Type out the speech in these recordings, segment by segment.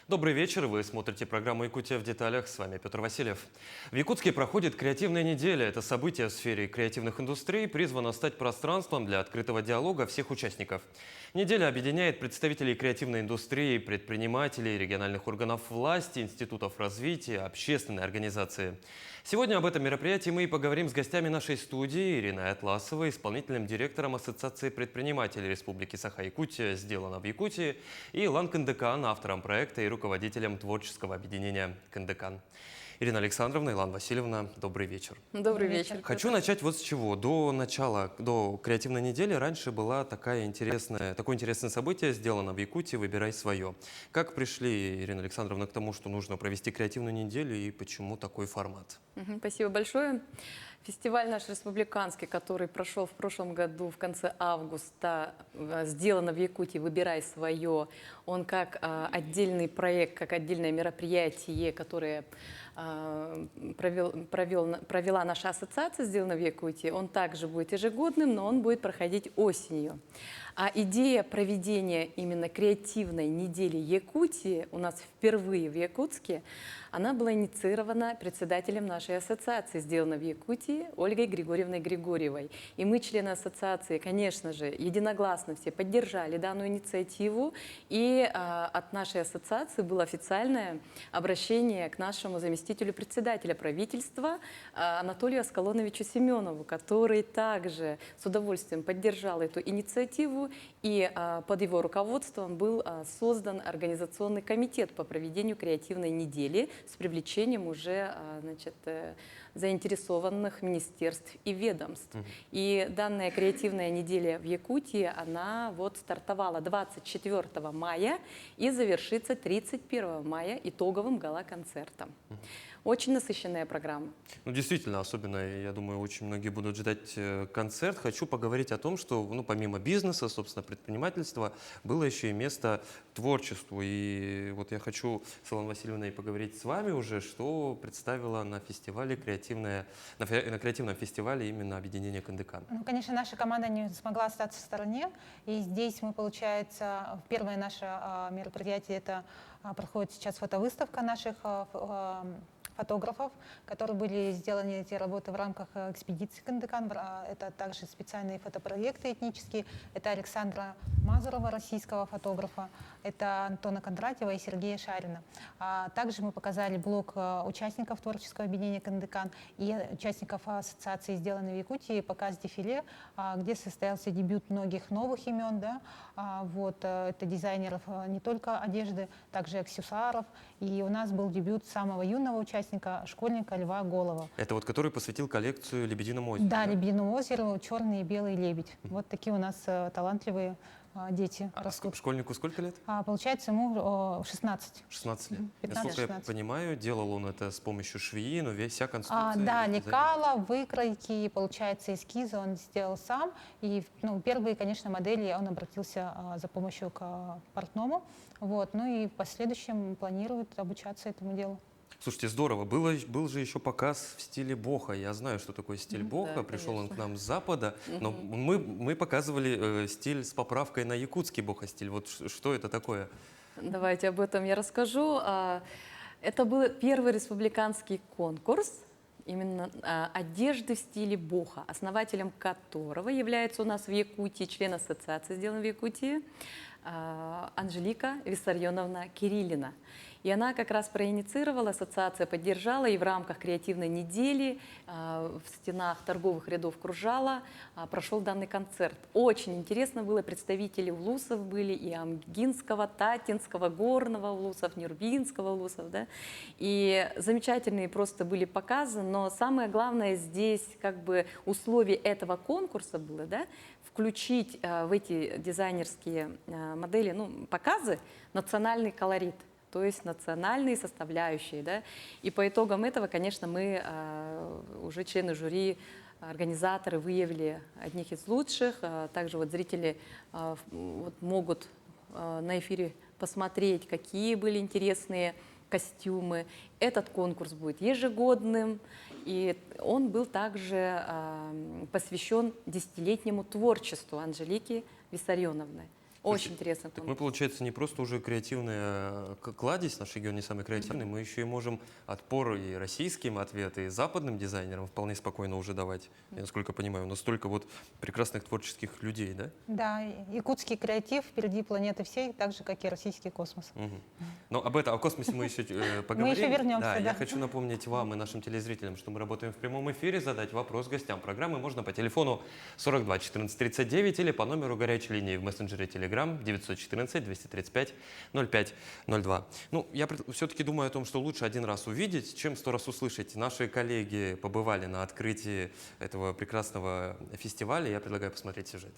Добрый вечер, вы смотрите программу «Якутия в деталях», с вами Петр Васильев. В Якутске проходит креативная неделя. Это событие в сфере креативных индустрий призвано стать пространством для открытого диалога всех участников. Неделя объединяет представителей креативной индустрии, предпринимателей, региональных органов власти, институтов развития, общественной организации. Сегодня об этом мероприятии мы и поговорим с гостями нашей студии: Ириной Атласовой, исполнительным директором Ассоциации предпринимателей Республики Саха-Якутия «Сделано в Якутии», и Илан Кындыкан, автором проекта и руководителем творческого объединения «Кындыкан». Ирина Александровна, Илан Васильевна, добрый вечер. Добрый вечер. Хочу начать вот с чего. До креативной недели раньше было такое интересное событие «Сделано в Якутии. Выбирай свое». Как пришли, Ирина Александровна, к тому, что нужно провести креативную неделю, и почему такой формат? Спасибо большое. Фестиваль наш республиканский, который прошел в прошлом году в конце августа, «Сделано в Якутии. Выбирай свое», он как отдельный проект, как отдельное мероприятие, которое провела наша ассоциация «Сделано в Якутии», он также будет ежегодным, но он будет проходить осенью. А идея проведения именно креативной недели Якутии у нас впервые в Якутске, она была инициирована председателем нашей ассоциации «Сделано в Якутии» Ольгой Григорьевной Григорьевой. И мы, члены ассоциации, конечно же, единогласно все поддержали данную инициативу. И от нашей ассоциации было официальное обращение к нашему заместителю председателя правительства Анатолию Аскалоновичу Семенову, который также с удовольствием поддержал эту инициативу. И под его руководством был создан организационный комитет по проведению креативной недели с привлечением уже заинтересованных министерств и ведомств. И данная креативная неделя в Якутии, она вот стартовала 24 мая и завершится 31 мая итоговым гала-концертом. Очень насыщенная программа. Ну, действительно, особенно, я думаю, очень многие будут ждать концерт. Хочу поговорить о том, что, помимо бизнеса, собственно, предпринимательства, было еще и место творчеству. И вот я хочу с Илоной Васильевной поговорить с вами уже, что представила на креативном фестивале именно объединение «Кындыкан». Ну, конечно, наша команда не смогла остаться в стороне. И здесь мы, получается, первое наше мероприятие, это проходит сейчас фотовыставка наших фотографов, которые были сделаны эти работы в рамках экспедиции «Кындыкан». Это также специальные фотопроекты этнические. Это Александра Мазурова, российского фотографа, это Антона Кондратьева и Сергея Шарина. Также мы показали блог участников творческого объединения «Кындыкан» и участников ассоциации «Сделано в Якутии», показ дефиле, где состоялся дебют многих новых имен. Да? Это дизайнеров не только одежды, также аксессуаров. И у нас был дебют самого юного участника, школьника Льва Голова. Это вот который посвятил коллекцию «Лебединому озеру». Да, «Лебединому озеру», «Черный и белый лебедь». Вот такие у нас талантливые дети растут. Школьнику сколько лет? Получается, ему 16. 16 лет. 15-16. Насколько я понимаю, делал он это с помощью швеи, но вся конструкция... Да, лекала, выкройки, получается, эскизы он сделал сам. И первые, конечно, модели он обратился за помощью к портному. Ну и в последующем планирует обучаться этому делу. Слушайте, здорово. Был же еще показ в стиле боха. Я знаю, что такое стиль боха. Да, пришел конечно. он к нам с запада. Но мы показывали стиль с поправкой на якутский боха-стиль. Вот что это такое? Давайте об этом я расскажу. Это был первый республиканский конкурс именно одежды в стиле боха, основателем которого является у нас в Якутии член ассоциации «Сделано в Якутии» Анжелика Виссарионовна Кириллина. И она как раз проинициировала, ассоциация поддержала, и в рамках креативной недели в стенах торговых рядов Кружала прошел данный концерт. Очень интересно было, представители улусов были, и Амгинского, Татинского, Горного улусов, Нюрбинского улусов. Да? И замечательные просто были показы, но самое главное здесь условие этого конкурса было, да, включить в эти дизайнерские модели, показы национальный колорит. То есть национальные составляющие. Да? И по итогам этого, конечно, мы, уже члены жюри, организаторы, выявили одних из лучших. Также зрители могут на эфире посмотреть, какие были интересные костюмы. Этот конкурс будет ежегодным, и он был также посвящен десятилетнему творчеству Анжелики Виссарионовны. Очень интересный Так мы, конкурс. получается, не просто уже креативная кладезь, наш регион не самый креативный, мы еще и можем отпор и российским ответы, и западным дизайнерам вполне спокойно уже давать. Я, насколько понимаю, у нас столько вот прекрасных творческих людей, да? Да, якутский креатив впереди планеты всей, так же, как и российский космос. Мгм. Но о космосе мы еще поговорим. Мы еще вернемся, Да, да. я хочу напомнить вам и нашим телезрителям, что мы работаем в прямом эфире. Задать вопрос гостям программы можно по телефону 42 14 39 или по номеру горячей линии в мессенджере Telegram 914 235 05 02. Ну, я все-таки думаю о том, что лучше один раз увидеть, чем 100 раз услышать. Наши коллеги побывали на открытии этого прекрасного фестиваля. Я предлагаю посмотреть сюжет.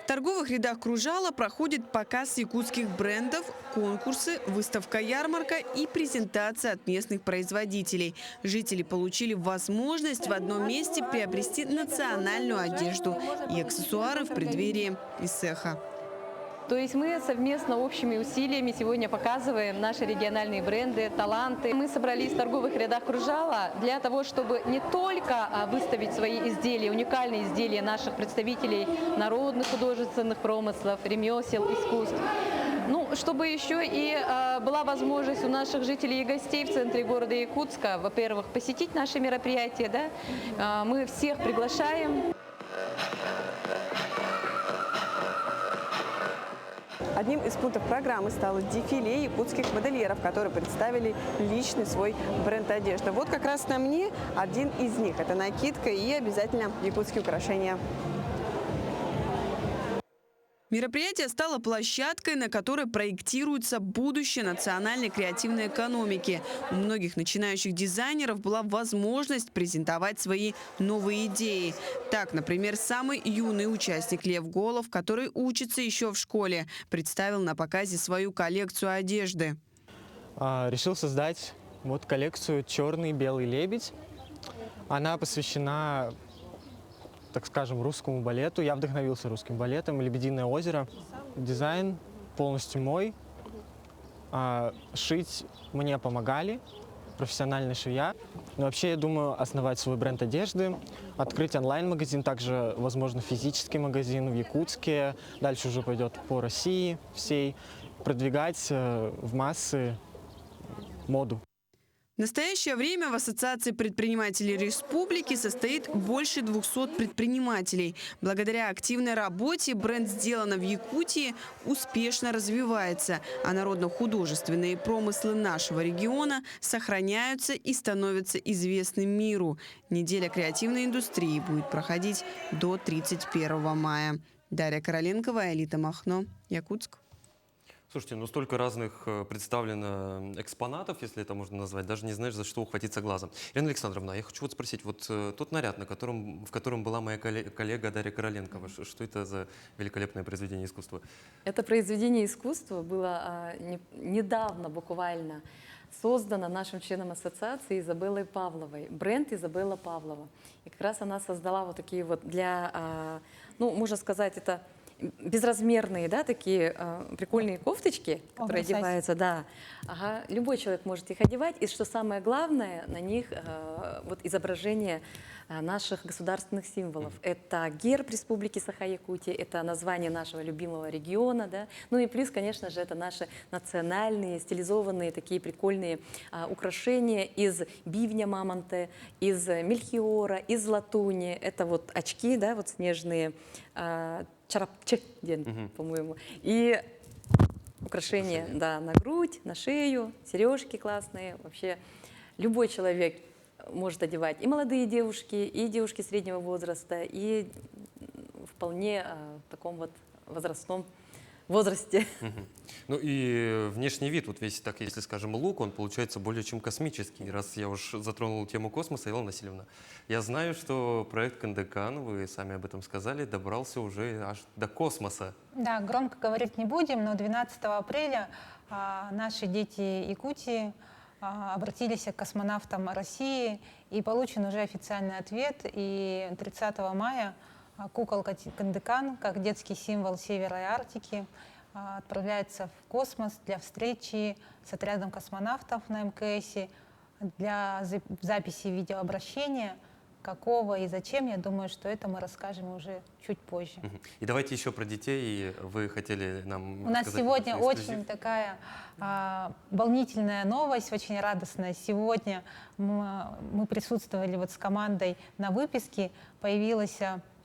В торговых рядах Кружала проходит показ якутских брендов, конкурсы, выставка-ярмарка и презентация от местных производителей. Жители получили возможность в одном месте приобрести национальную одежду и аксессуары в преддверии Исеха. То есть мы совместно общими усилиями сегодня показываем наши региональные бренды, таланты. Мы собрались в торговых рядах Кружала для того, чтобы не только выставить свои изделия, уникальные изделия наших представителей народных художественных промыслов, ремесел, искусств, ну, чтобы еще и была возможность у наших жителей и гостей в центре города Якутска, во-первых, посетить наши мероприятия, да? Мы всех приглашаем. Одним из пунктов программы стало дефиле якутских модельеров, которые представили личный свой бренд одежды. Вот как раз на мне один из них. Это накидка и обязательно якутские украшения. Мероприятие стало площадкой, на которой проектируется будущее национальной креативной экономики. У многих начинающих дизайнеров была возможность презентовать свои новые идеи. Так, например, самый юный участник Лев Голов, который учится еще в школе, представил на показе свою коллекцию одежды. Решил создать вот коллекцию «Черный белый лебедь». Она посвящена, так скажем, русскому балету. Я вдохновился русским балетом. «Лебединое озеро». Дизайн полностью мой. Шить мне помогали, профессиональный швея. Но вообще я думаю основать свой бренд одежды, открыть онлайн-магазин, также, возможно, физический магазин в Якутске. Дальше уже пойдет по России всей. Продвигать в массы моду. В настоящее время в Ассоциации предпринимателей республики состоит больше 200 предпринимателей. Благодаря активной работе бренд «Сделано в Якутии» успешно развивается, а народно-художественные промыслы нашего региона сохраняются и становятся известны миру. Неделя креативной индустрии будет проходить до 31 мая. Дарья Короленкова, Элита Махно, Якутск. Слушайте, ну столько разных представлено экспонатов, если это можно назвать, даже не знаешь, за что ухватиться глазом. Ирина Александровна, я хочу вот спросить, вот тот наряд, в котором была моя коллега Дарья Короленкова, что это за великолепное произведение искусства? Это произведение искусства было недавно буквально создано нашим членом ассоциации Изабеллой Павловой, бренд Изабелла Павлова. И как раз она создала вот такие вот для, ну, можно сказать, это безразмерные, да, такие прикольные кофточки, которые Оверсайз. одеваются, да. Ага, любой человек может их одевать, и что самое главное, на них вот изображение наших государственных символов. Это герб Республики Саха-Якутия, это название нашего любимого региона, да. Ну и плюс, конечно же, это наши национальные, стилизованные такие прикольные украшения из бивня мамонта, из мельхиора, из латуни. Это вот очки, да, вот снежные, чарапче, по-моему. И украшения, да, на грудь, на шею, сережки классные. Вообще любой человек может одевать. И молодые девушки, и девушки среднего возраста, и вполне в таком вот возрастном возрасте. Ну и внешний вид, вот весь, так если скажем, лук, он получается более чем космический. Раз я уж затронул тему космоса, Елена Васильевна, я знаю, что проект Кандекан, вы сами об этом сказали, добрался уже аж до космоса. Да, громко говорить не будем, но 12 апреля наши дети Якутии обратились к космонавтам России, и получен уже официальный ответ. И 30 мая куколка Кандекан, как детский символ Севера и Арктики, отправляется в космос для встречи с отрядом космонавтов на МКСе, для записи видеообращения. Какого и зачем, я думаю, что это мы расскажем уже чуть позже. И давайте еще про детей. Вы хотели нам У нас сказать сегодня какой-то очень эксклюзив? такая волнительная новость, очень радостная. Сегодня мы присутствовали вот с командой на выписке. Появилась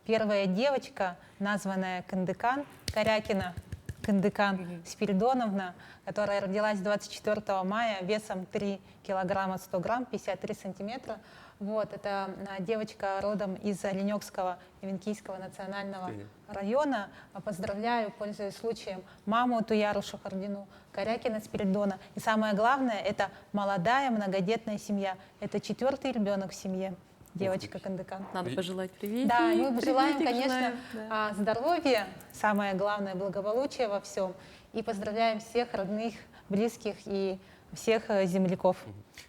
первая девочка, названная Кандыкан, Корякина Кандыкан Спиридоновна, которая родилась 24 мая весом 3 килограмма 100 грамм, 53 сантиметра. Вот, это девочка родом из Оленёкского Венкийского национального района. Поздравляю, пользуясь случаем, маму Туяру Шахардину, Корякина Спиридона. И самое главное, это молодая многодетная семья. Это 4-й ребенок в семье, девочка Кандыкан. Надо пожелать привет. Да, и мы желаем, Приветик конечно, желаем, да. здоровья, самое главное, благополучия во всем. И поздравляем всех родных, близких и всех земляков.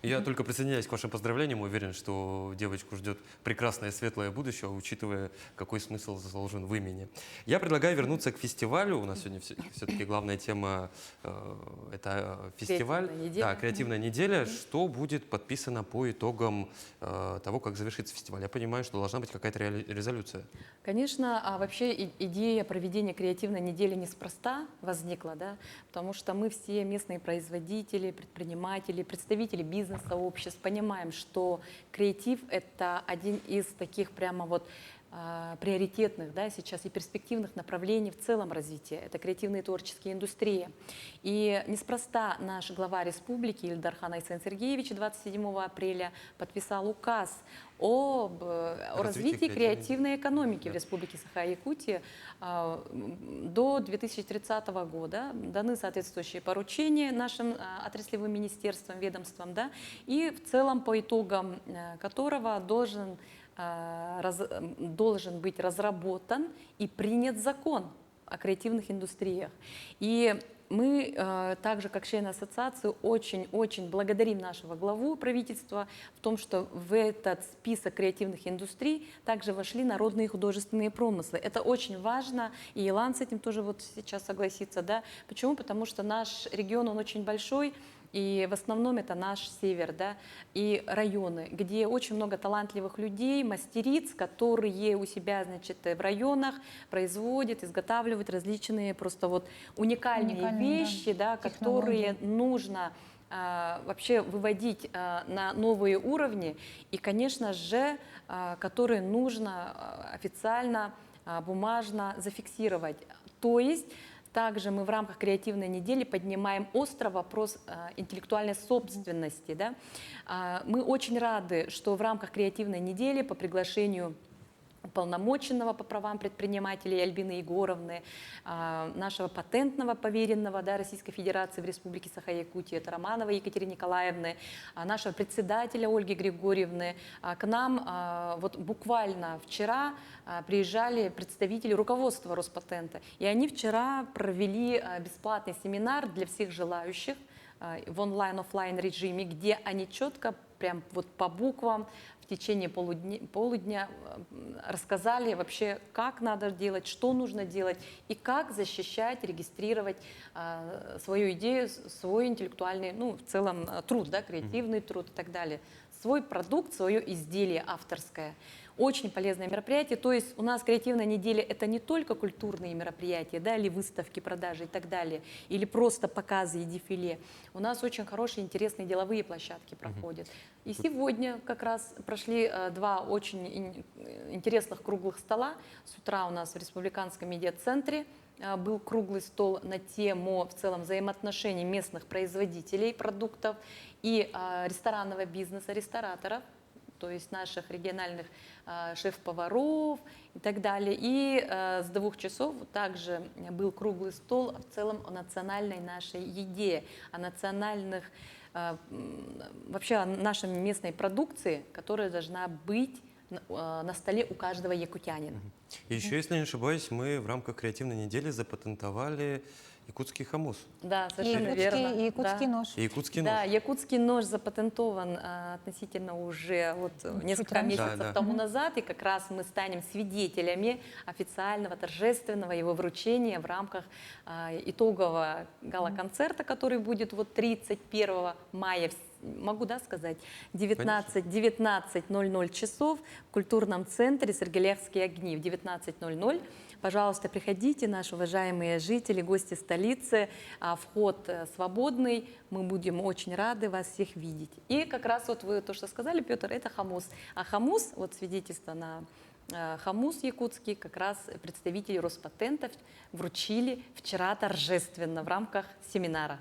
Я только присоединяюсь к вашим поздравлениям. Уверен, что девочку ждет прекрасное светлое будущее, учитывая, какой смысл заложен в имени. Я предлагаю вернуться к фестивалю. У нас сегодня все-таки главная тема это фестиваль. Креативная неделя. Да, креативная неделя. Что будет подписано по итогам того, как завершится фестиваль? Я понимаю, что должна быть какая-то резолюция. Конечно, вообще идея проведения креативной недели неспроста возникла, да, потому что мы все местные производители, предприниматели, представители бизнес-сообществ понимаем, что креатив — это один из таких прямо вот приоритетных, да, сейчас и перспективных направлений в целом развития. Это креативные творческие индустрии. И неспроста наш глава республики Ильдархан Айсен Сергеевич 27 апреля подписал указ о развитии креативной экономики в Республике Саха-Якутия. До 2030 года даны соответствующие поручения нашим отраслевым министерствам, ведомствам, да, и в целом по итогам которого должен быть разработан и принят закон о креативных индустриях. И мы также, как члены ассоциации, очень-очень благодарим нашего главу правительства в том, что в этот список креативных индустрий также вошли народные художественные промыслы. Это очень важно, и Илан с этим тоже вот сейчас согласится. Да? Почему? Потому что наш регион, он очень большой, и в основном это наш север, да, и районы, где очень много талантливых людей, мастериц, которые у себя, значит, в районах производят, изготавливают различные просто вот уникальные вещи, да, которые нужно вообще выводить на новые уровни, и, конечно же, которые нужно официально, бумажно зафиксировать. То есть также мы в рамках креативной недели поднимаем остро вопрос интеллектуальной собственности. Да? Мы очень рады, что в рамках креативной недели по приглашению уполномоченного по правам предпринимателей Альбины Егоровны, нашего патентного поверенного, да, Российской Федерации в Республике Саха-Якутия, это Романовой Екатерины Николаевны, нашего председателя Ольги Григорьевны. К нам вот буквально вчера приезжали представители руководства Роспатента, и они вчера провели бесплатный семинар для всех желающих в онлайн-офлайн режиме, где они четко, прям вот по буквам, в течение полудня рассказали вообще, как надо делать, что нужно делать и как защищать, регистрировать свою идею, свой интеллектуальный, ну, в целом труд, да, креативный труд и так далее, свой продукт, свое изделие авторское. Очень полезное мероприятие. То есть у нас креативная неделя — это не только культурные мероприятия, да, или выставки, продажи и так далее, или просто показы и дефиле. У нас очень хорошие, интересные деловые площадки проходят. И сегодня как раз прошли два очень интересных круглых стола. С утра у нас в Республиканском медиацентре был круглый стол на тему в целом взаимоотношений местных производителей продуктов и ресторанного бизнеса, рестораторов, то есть наших региональных шеф-поваров и так далее. И с 2 часов также был круглый стол в целом о национальной нашей еде, о национальных, вообще о нашей местной продукции, которая должна быть на столе у каждого якутянина. И еще, если не ошибаюсь, мы в рамках креативной недели запатентовали якутский хамус. Да, совершенно верно. И якутский нож. И якутский нож. Да, якутский нож запатентован относительно уже вот несколько месяцев тому назад, и как раз мы станем свидетелями официального торжественного его вручения в рамках итогового гала-концерта, который будет вот 31 мая могу, да, сказать, 19:00 часов в культурном центре «Сергеевские огни» в 19:00. Пожалуйста, приходите, наши уважаемые жители, гости столицы. Вход свободный. Мы будем очень рады вас всех видеть. И как раз вот вы то, что сказали, Петр, это хамус. А хамус, вот свидетельство на хамус якутский, как раз представители Роспатента вручили вчера торжественно в рамках семинара.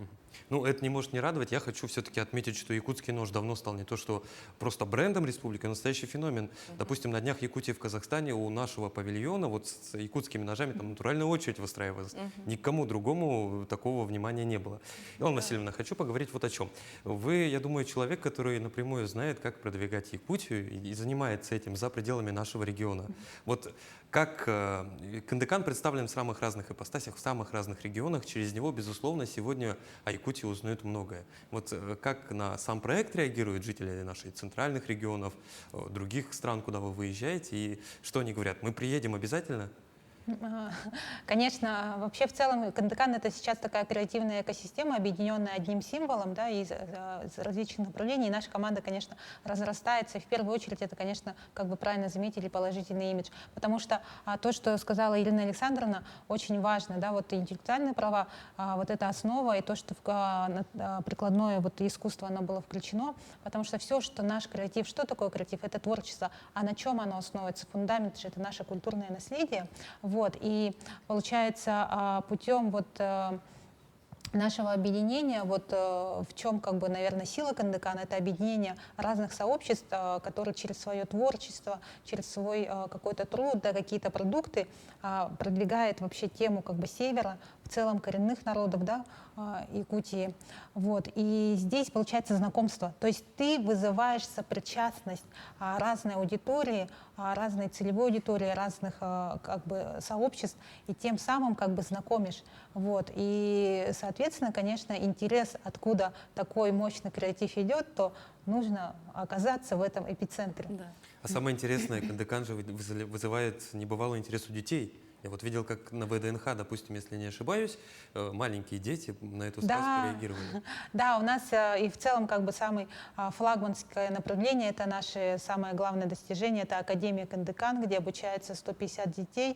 Ну, это не может не радовать. Я хочу все-таки отметить, что якутский нож давно стал не то, что просто брендом республики, а настоящий феномен. Допустим, на днях Якутии в Казахстане у нашего павильона вот с якутскими ножами там натуральная очередь выстраивалась. Никому другому такого внимания не было. Илона Васильевна, хочу поговорить вот о чем. Вы, я думаю, человек, который напрямую знает, как продвигать Якутию и занимается этим за пределами нашего региона. Вот как Кандыкан представлен в самых разных ипостасях, в самых разных регионах, через него, безусловно, сегодня о Якутии узнают многое. Вот как на сам проект реагируют жители наших центральных регионов, других стран, куда вы выезжаете, и что они говорят? Мы приедем обязательно? Конечно, вообще в целом Кандыкан — это сейчас такая креативная экосистема, объединенная одним символом, да, из различных направлений. И наша команда, конечно, разрастается. И в первую очередь это, конечно, как бы правильно заметили, положительный имидж. Потому что то, что сказала Ирина Александровна, очень важно. Да, вот интеллектуальные права, вот эта основа, и то, что прикладное вот искусство, оно было включено. Потому что все, что наш креатив, что такое креатив? Это творчество. А на чем оно основывается? Фундамент же — это наше культурное наследие. Вот, и получается, путем вот нашего объединения, вот в чем, как бы, наверное, сила Кандыкана — это объединение разных сообществ, которые через свое творчество, через свой какой-то труд, да, какие-то продукты продвигает вообще тему, как бы, севера, в целом коренных народов, да, Якутии. Вот. И здесь получается знакомство. То есть ты вызываешь сопричастность разной аудитории, разной целевой аудитории, разных как бы сообществ, и тем самым как бы знакомишь. Вот. И, соответственно, конечно, интерес, откуда такой мощный креатив идет, то нужно оказаться в этом эпицентре. Да. А самое интересное, Кандыкан же вызывает небывалый интерес у детей. Я вот видел, как на ВДНХ, допустим, если не ошибаюсь, маленькие дети на эту сказку реагировали. Да, у нас и в целом как бы самое флагманское направление, это наше самое главное достижение, это Академия Кандыкан, где обучается 150 детей,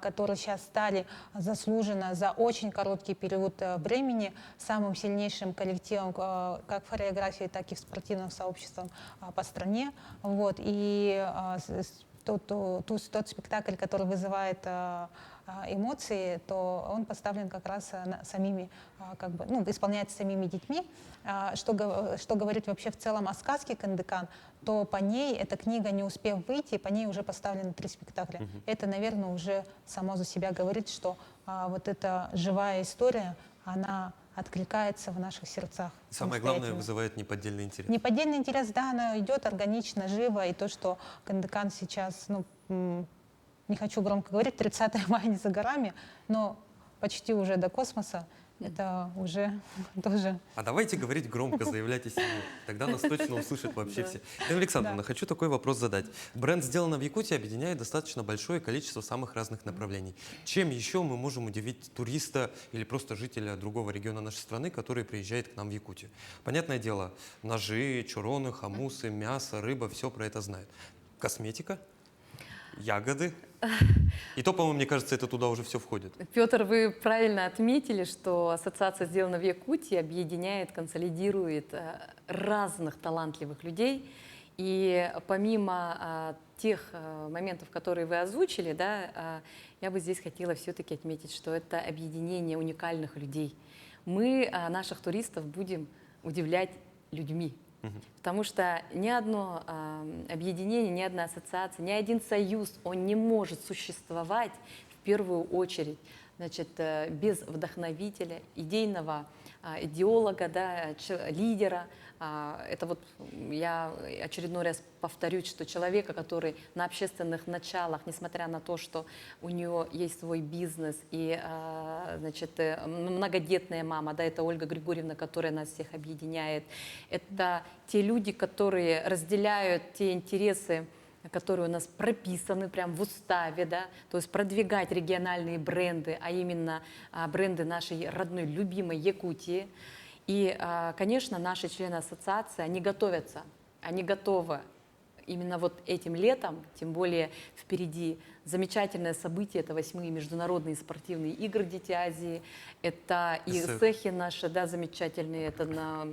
которые сейчас стали заслуженно за очень короткий период времени самым сильнейшим коллективом как в хореографии, так и в спортивном сообществе по стране. Вот. И тот спектакль, который вызывает эмоции, то он поставлен как раз самими, как бы, ну, исполняется самими детьми. Что говорит вообще в целом о сказке «Кандыкан», то по ней, эта книга, не успев выйти, по ней уже поставлены 3 спектакля. Это, наверное, уже само за себя говорит, что вот эта живая история, она откликается в наших сердцах. Самое главное, вызывает неподдельный интерес. Неподдельный интерес, да, она идет органично, живо, и то, что Кандыкан сейчас, ну, не хочу громко говорить, 30 мая не за горами, но почти уже до космоса, это уже тоже... А давайте говорить громко, заявлять о себе. Тогда нас точно услышат вообще все. Ирина Александровна, хочу такой вопрос задать. Бренд «Сделано в Якутии» объединяет достаточно большое количество самых разных направлений. Чем еще мы можем удивить туриста или просто жителя другого региона нашей страны, который приезжает к нам в Якутию? Понятное дело, ножи, чуроны, хамусы, мясо, рыба, все про это знают. Косметика? Ягоды. И то, по-моему, мне кажется, это туда уже все входит. Петр, вы правильно отметили, что ассоциация «Сделано в Якутии» объединяет, консолидирует разных талантливых людей. И помимо тех моментов, которые вы озвучили, да, я бы здесь хотела все-таки отметить, что это объединение уникальных людей. Мы наших туристов будем удивлять людьми. Потому что ни одно объединение, ни одна ассоциация, ни один союз, он не может существовать в первую очередь, значит, без вдохновителя, идейного идеолога, да, лидера. Это вот я очередной раз повторюсь, что человека, который на общественных началах, несмотря на то, что у него есть свой бизнес и, значит, многодетная мама, да, это Ольга Григорьевна, которая нас всех объединяет. Это те люди, которые разделяют те интересы, которые у нас прописаны прямо в уставе, да, то есть продвигать региональные бренды, а именно бренды нашей родной, любимой Якутии. И, конечно, наши члены ассоциации, они готовятся, они готовы именно вот этим летом, тем более впереди замечательное событие, это 8-е международные спортивные игры «Дети Азии», это и ЭСЭХ. эсэхи наши, да, замечательные, это на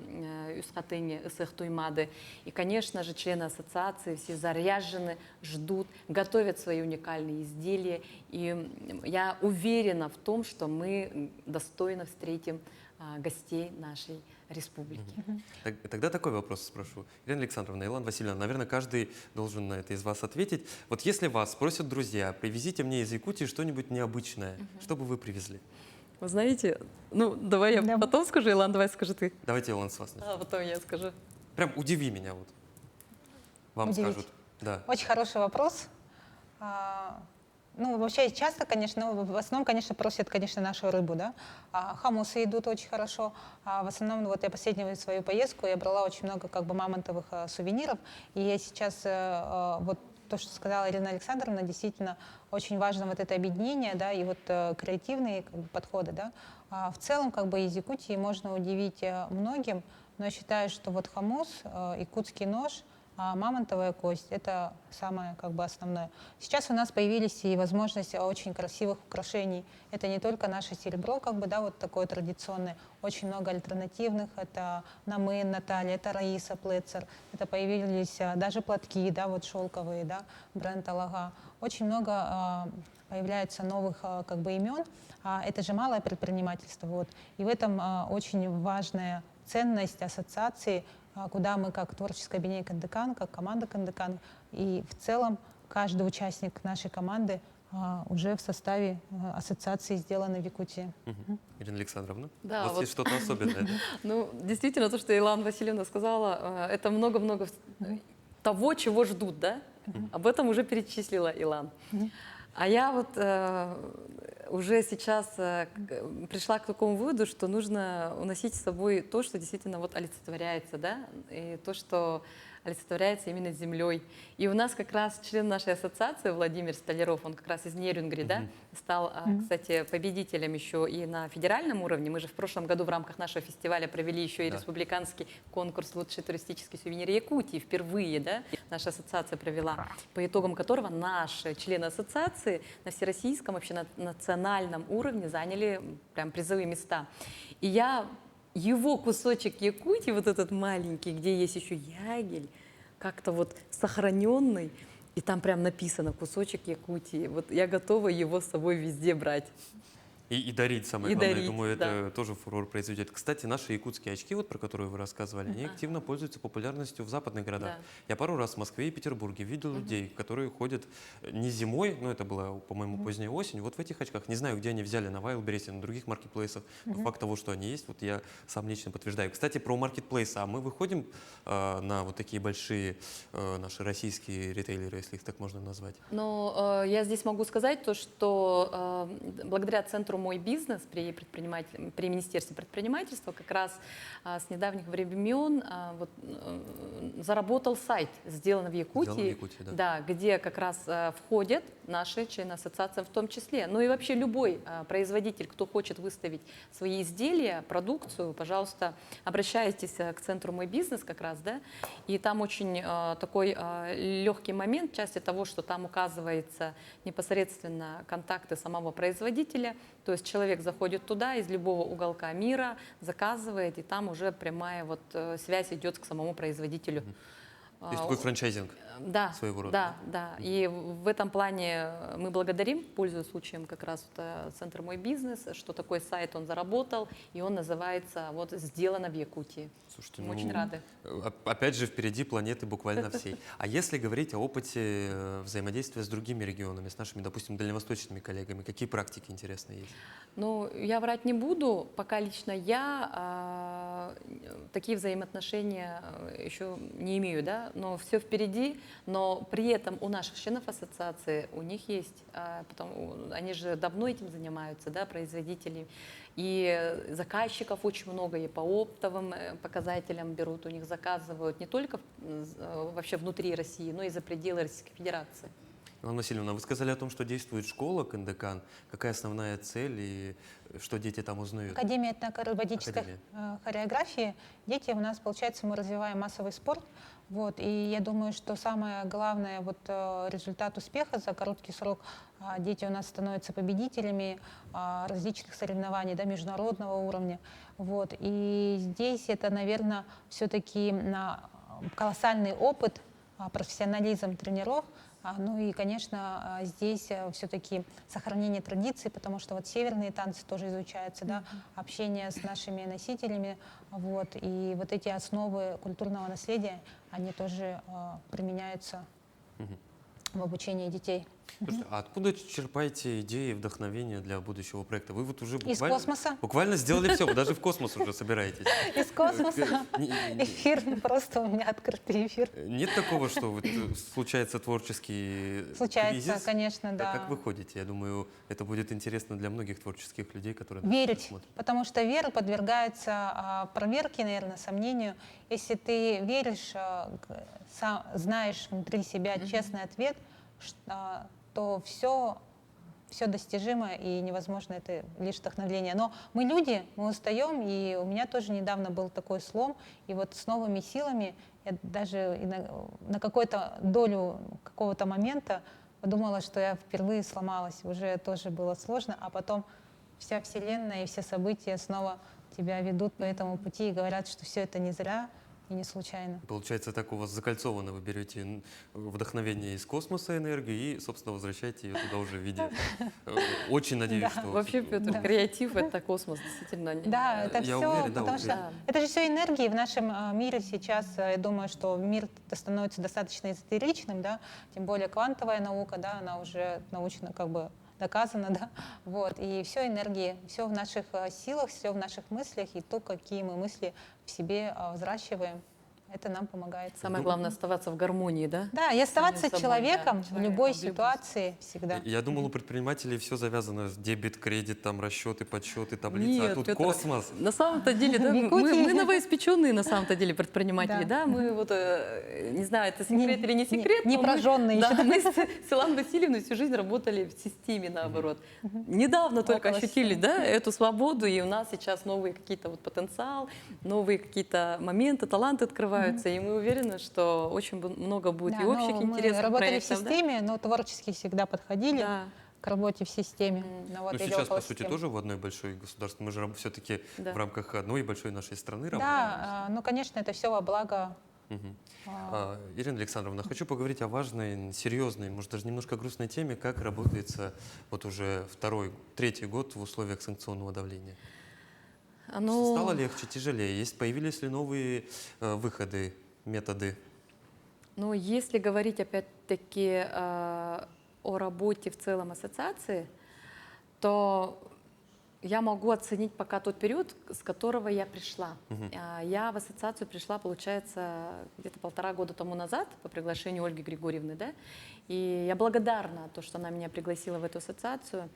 Юсхатыне, эсэх Туймады. И, конечно же, члены ассоциации все заряжены, ждут, готовят свои уникальные изделия. И я уверена в том, что мы достойно встретим гостей нашей республики. Тогда такой вопрос спрошу. Елена Александровна, Илана Васильевна, наверное, каждый должен на это из вас ответить. Вот если вас спросят друзья, привезите мне из Якутии что-нибудь необычное, что бы вы привезли? Вы знаете, ну, давай я Да. потом скажу, Илан, давай скажи ты. Давайте, Илона, с вас начнем. А потом я скажу. Прям удиви меня вот. Вам Удивить. скажут. Да. Очень хороший вопрос. Ну, вообще часто, конечно, в основном, конечно, просят, конечно, нашу рыбу, да. Хамусы идут очень хорошо. В основном, вот я последнюю свою поездку, я брала очень много как бы мамонтовых сувениров. И я сейчас, вот то, что сказала Ирина Александровна, действительно очень важно вот это объединение, да, и вот креативные как бы подходы, да. В целом, как бы из Якутии можно удивить многим, но я считаю, что вот хамус, якутский нож, мамонтовая кость — это самое как бы основное. Сейчас у нас появились и возможности очень красивых украшений. Это не только наше серебро, как бы, да, вот такое традиционное, очень много альтернативных. Это Намын, Наталья, это Раиса Плецер. Это появились даже платки, да, вот шелковые, да, бренд Алага. Очень много появляется новых как бы имен. Это же малое предпринимательство. Вот. И в этом очень важная ценность ассоциации, куда мы как творческое объединение Кандыкан, как команда Кандыкан, и в целом каждый участник нашей команды уже в составе ассоциации сделаны в Якутии. Ирина Александровна, Да, у вас вот. есть что-то особенное, да? Ну, действительно, то, что Илана Васильевна сказала, это много-много того, чего ждут, да? Об этом уже перечислила Илан. А я вот уже сейчас пришла к такому выводу, что нужно уносить с собой то, что действительно вот олицетворяется, да, и то, что олицетворяется именно землей. И у нас как раз член нашей ассоциации Владимир Столяров, он как раз из Нерюнгри, да, стал, кстати, победителем еще и на федеральном уровне. Мы же в прошлом году в рамках нашего фестиваля провели еще и Да. республиканский конкурс «Лучший туристический сувенир Якутии». Впервые, да, наша ассоциация провела, по итогам которого наши члены ассоциации на всероссийском, вообще на национальном уровне заняли прям призовые места. И я его кусочек Якутии, вот этот маленький, где есть еще ягель, как-то вот сохраненный, и там прям написано «кусочек Якутии». Вот я готова его с собой везде брать. И дарить, самое И главное, дарить, думаю, да. это тоже фурор произведет. Кстати, наши якутские очки, вот про которые вы рассказывали, они активно пользуются популярностью в западных городах. Да. Я пару раз в Москве и Петербурге видел людей, которые ходят не зимой, но это была, по-моему, поздняя осень, вот в этих очках. Не знаю, где они взяли, на Wildberries, на других маркетплейсах. Но факт того, что они есть, вот я сам лично подтверждаю. Кстати, про маркетплейсы. А мы выходим на вот такие большие наши российские ритейлеры, если их так можно назвать? Но я здесь могу сказать то, что благодаря центру «Мой бизнес» при Министерстве предпринимательства как раз с недавних времен заработал сайт «Сделано в Якутии», «Сделано в Якутии», да. Да, где как раз входят наши члены ассоциации в том числе. Ну и вообще любой производитель, кто хочет выставить свои изделия, продукцию, пожалуйста, обращайтесь к центру «Мой бизнес» как раз, да, и там очень такой легкий момент в части того, что там указывается непосредственно контакты самого производителя, то есть человек заходит туда из любого уголка мира, заказывает, и там уже прямая вот связь идет к самому производителю. То есть такой франчайзинг Да, своего рода. да, да. И в этом плане мы благодарим, пользуясь случаем, как раз центр «Мой бизнес», что такой сайт он заработал, и он называется вот «Сделано в Якутии». Слушайте, Мы очень рады. Опять же, впереди планеты буквально всей. А если говорить о опыте взаимодействия с другими регионами, с нашими, допустим, дальневосточными коллегами, какие практики интересные есть? Ну, я врать не буду, пока лично я такие взаимоотношения еще не имею, да, но все впереди, но при этом у наших членов ассоциации, у них есть, они же давно этим занимаются, да, производители, и заказчиков очень много, и по оптовым показателям берут, у них заказывают не только вообще внутри России, но и за пределы Российской Федерации. Анна Васильевна, вы сказали о том, что действует школа Кандакан. Какая основная цель и что дети там узнают? Академия этно-акробатической Академия. хореографии. Дети у нас, получается, мы развиваем массовый спорт. Вот, и я думаю, что самое главное, вот, результат успеха за короткий срок, дети у нас становятся победителями различных соревнований, да, международного уровня. Вот, и здесь это, наверное, все-таки колоссальный опыт, профессионализм тренеров. Ну и, конечно, здесь все-таки сохранение традиций, потому что вот северные танцы тоже изучаются, да, общение с нашими носителями, вот, и вот эти основы культурного наследия, они тоже применяются в обучении детей. Слушайте, а откуда черпаете идеи и вдохновение для будущего проекта? Вы вот уже Из космоса. буквально сделали все, вы даже в космос уже собираетесь. Из космоса. Эфир, просто у меня открытый эфир. Нет такого, что вот случается творческий Случается, кризис? конечно, А да. как вы ходите? Я думаю, это будет интересно для многих творческих людей, которые нас Верить, смотрят. потому что вера подвергается проверке, наверное, сомнению. Если ты веришь, знаешь внутри себя честный ответ, то все достижимо и невозможно, это лишь вдохновление. Но мы люди, мы устаем, и у меня тоже недавно был такой слом, и вот с новыми силами я даже на какую-то долю какого-то момента подумала, что я впервые сломалась, уже тоже было сложно, а потом вся Вселенная и все события снова тебя ведут по этому пути и говорят, что все это не зря и не случайно. Получается, так у вас закольцовано, вы берете вдохновение из космоса, энергию, и, собственно, возвращаете ее туда уже в виде. Очень надеюсь, что... Вообще, Петр, креатив — это космос, действительно. Да, это Я все, уверен, да, потому уверен. что это же все энергии в нашем мире сейчас. Я думаю, что мир становится достаточно эзотеричным, да, тем более квантовая наука, да, она уже научно как бы доказано, да, вот, и все энергии, все в наших силах, все в наших мыслях, и то, какие мы мысли в себе взращиваем, это нам помогает. Самое главное — оставаться в гармонии, да? Да, и оставаться собой, человеком да, в любой человеком, в любой ситуации всегда. Я думал, у предпринимателей все завязано с дебет, кредит, там расчеты, подсчеты, таблицы, а Нет, тут Петр, космос. на самом-то деле, да, В мы Якутии. новоиспеченные на самом-то деле предприниматели, Да. да, мы вот, не знаю, это секрет или не секрет, не но мы- прожженные да, еще, да? мы с Иланой Васильевной всю жизнь работали в системе, наоборот. Недавно только Около ощутили, системы. да, эту свободу, и у нас сейчас новые какие-то вот потенциал, новые какие-то моменты, таланты открываются, и мы уверены, что очень много будет Да, и общих но интересных мы работали проектов, в да? системе, но творчески всегда подходили Да. к работе в системе. Но вот Ну, или сейчас, около по сути, системы. тоже в одной большой государстве. Мы же все-таки Да. в рамках одной большой нашей страны работаем. Да, ну, конечно, это все во благо. Ирина Александровна, хочу поговорить о важной, серьезной, может даже немножко грустной теме, как работается вот уже третий год в условиях санкционного давления. Оно- Стало легче, тяжелее? Появились ли новые выходы, методы? Ну, если говорить опять-таки о работе в целом ассоциации, то я могу оценить пока тот период, с которого я пришла. Я в ассоциацию пришла, получается, где-то 1,5 года тому назад по приглашению Ольги Григорьевны, да, и я благодарна то, что она меня пригласила в эту ассоциацию.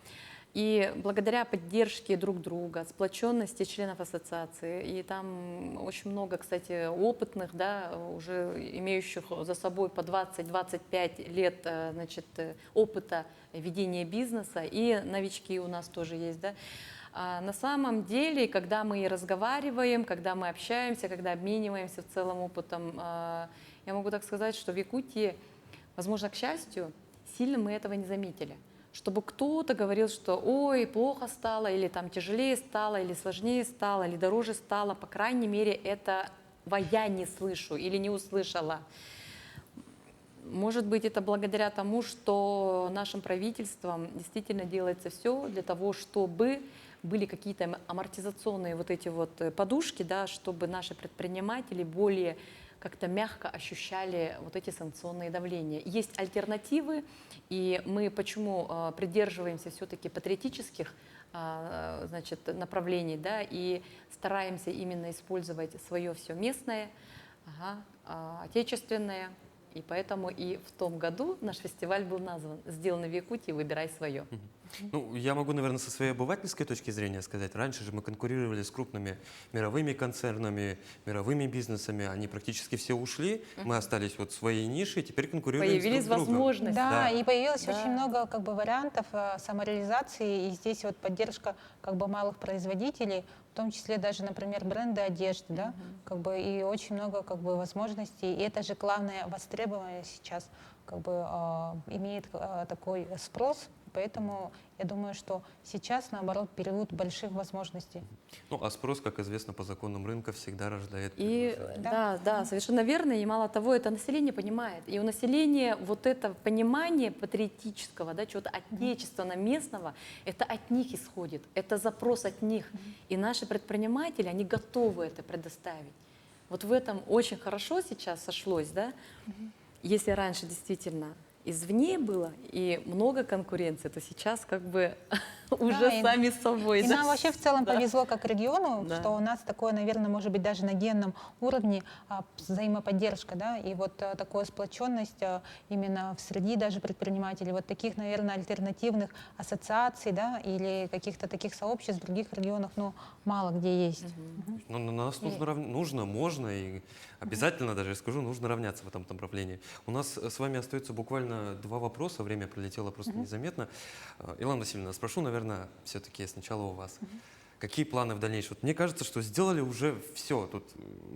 И благодаря поддержке друг друга, сплоченности членов ассоциации, и там очень много, кстати, опытных, да, уже имеющих за собой по 20-25 лет, значит, опыта ведения бизнеса, и новички у нас тоже есть, да. На самом деле, когда мы разговариваем, когда мы общаемся, когда обмениваемся в целом опытом, я могу так сказать, что в Якутии, возможно, к счастью, сильно мы этого не заметили. Чтобы кто-то говорил, что ой, плохо стало, или там тяжелее стало, или сложнее стало, или дороже стало, по крайней мере, этого я не слышу или не услышала. Может быть, это благодаря тому, что нашим правительством действительно делается все для того, чтобы были какие-то амортизационные вот эти вот подушки, да, чтобы наши предприниматели более как-то мягко ощущали вот эти санкционные давления. Есть альтернативы, и мы почему придерживаемся все-таки патриотических, значит, направлений, да, и стараемся именно использовать свое все местное, отечественное. И поэтому и в том году наш фестиваль был назван «Сделано в Якутии, выбирай свое». Ну, я могу, наверное, со своей обывательской точки зрения сказать. Раньше же мы конкурировали с крупными мировыми концернами, мировыми бизнесами. Они практически все ушли. Мы остались вот в своей нише, и теперь конкурируем Появились с друг другом. возможности. Да, Да. и появилось Да. очень много как бы вариантов самореализации, и здесь вот поддержка как бы малых производителей, в том числе даже, например, бренды одежды, да, как бы и очень много как бы возможностей, и это же главное востребование сейчас как бы имеет такой спрос, поэтому я думаю, что сейчас наоборот период больших возможностей. Ну, а спрос, как известно, по законам рынка всегда рождает И предложение. да, совершенно верно. И мало того, это население понимает. И у населения вот это понимание патриотического, да, чего-то отечественного, местного, это от них исходит, это запрос от них. И наши предприниматели, они готовы это предоставить. Вот в этом очень хорошо сейчас сошлось, да. Если раньше действительно извне было и много конкуренции, то сейчас как бы уже и- сами собой. И да. нам вообще в целом Да. повезло как региону, Да. что у нас такое, наверное, может быть даже на генном уровне взаимоподдержка, да, и вот такая сплоченность именно в среди даже предпринимателей, вот таких, наверное, альтернативных ассоциаций, да, или каких-то таких сообществ в других регионах, ну, мало где есть. Ну, на нас нужно, можно и обязательно даже, я скажу, нужно равняться в этом направлении. У нас с вами остается буквально 2 вопроса, время пролетело просто незаметно. Илона Васильевна, спрошу, наверное, все-таки сначала у вас. Какие планы в дальнейшем? Вот мне кажется, что сделали уже все, тут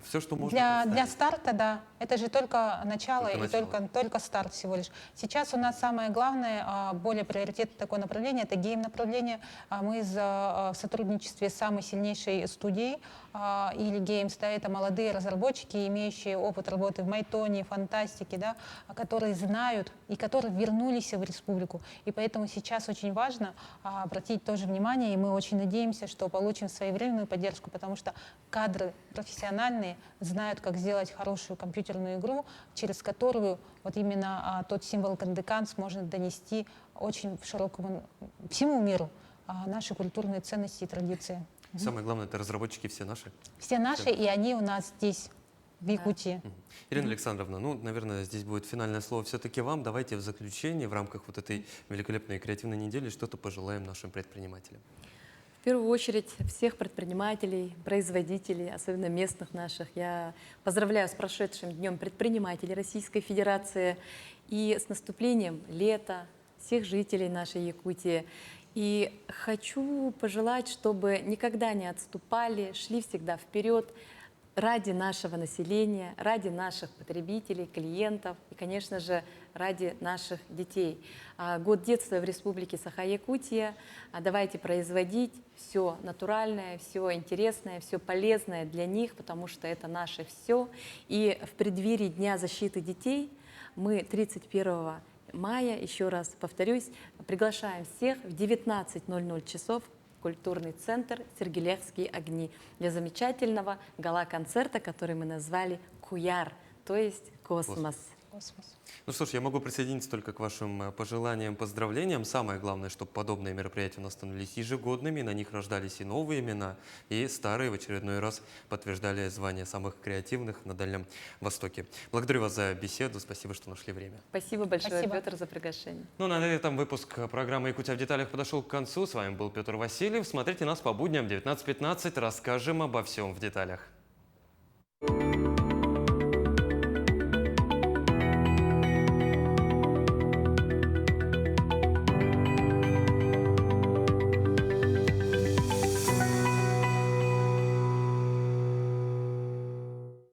все, что можно Для представить. старта, да. Это же только начало Только и начало. только старт всего лишь. Сейчас у нас самое главное, более приоритетное такое направление, это гейм-направление. Мы в сотрудничестве с самой сильнейшей студией или Games, да, это молодые разработчики, имеющие опыт работы в Майтоне, фантастике, да, которые знают и которые вернулись в республику. И поэтому сейчас очень важно обратить тоже внимание, и мы очень надеемся, что получим своевременную поддержку, потому что кадры профессиональные знают, как сделать хорошую компьютерную игру, через которую вот именно тот символ Кандыкан сможет донести очень широкому всему миру наши культурные ценности и традиции. Самое главное, это разработчики все наши. Все наши, и они у нас здесь, в Якутии. Ирина Александровна, ну, наверное, здесь будет финальное слово все-таки вам. Давайте в заключение, в рамках вот этой великолепной креативной недели, что-то пожелаем нашим предпринимателям. В первую очередь всех предпринимателей, производителей, особенно местных наших, я поздравляю с прошедшим Днем предпринимателей Российской Федерации и с наступлением лета всех жителей нашей Якутии. И хочу пожелать, чтобы никогда не отступали, шли всегда вперед ради нашего населения, ради наших потребителей, клиентов и, конечно же, ради наших детей. Год детства в Республике Саха-Якутия. Давайте производить все натуральное, все интересное, все полезное для них, потому что это наше все. И в преддверии Дня защиты детей мы 31 мая, еще раз повторюсь, приглашаем всех в 19:00 часов в культурный центр «Сергелевские огни» для замечательного гала-концерта, который мы назвали «Куяр», то есть «Космос». Космос. Ну что ж, я могу присоединиться только к вашим пожеланиям, поздравлениям. Самое главное, чтобы подобные мероприятия у нас становились ежегодными, на них рождались и новые имена, и старые в очередной раз подтверждали звание самых креативных на Дальнем Востоке. Благодарю вас за беседу, спасибо, что нашли время. Спасибо большое, Спасибо. Петр, за приглашение. Ну, на этом выпуск программы «Якутия в деталях» подошел к концу. С вами был Петр Васильев. Смотрите нас по будням 19:15. Расскажем обо всем в деталях.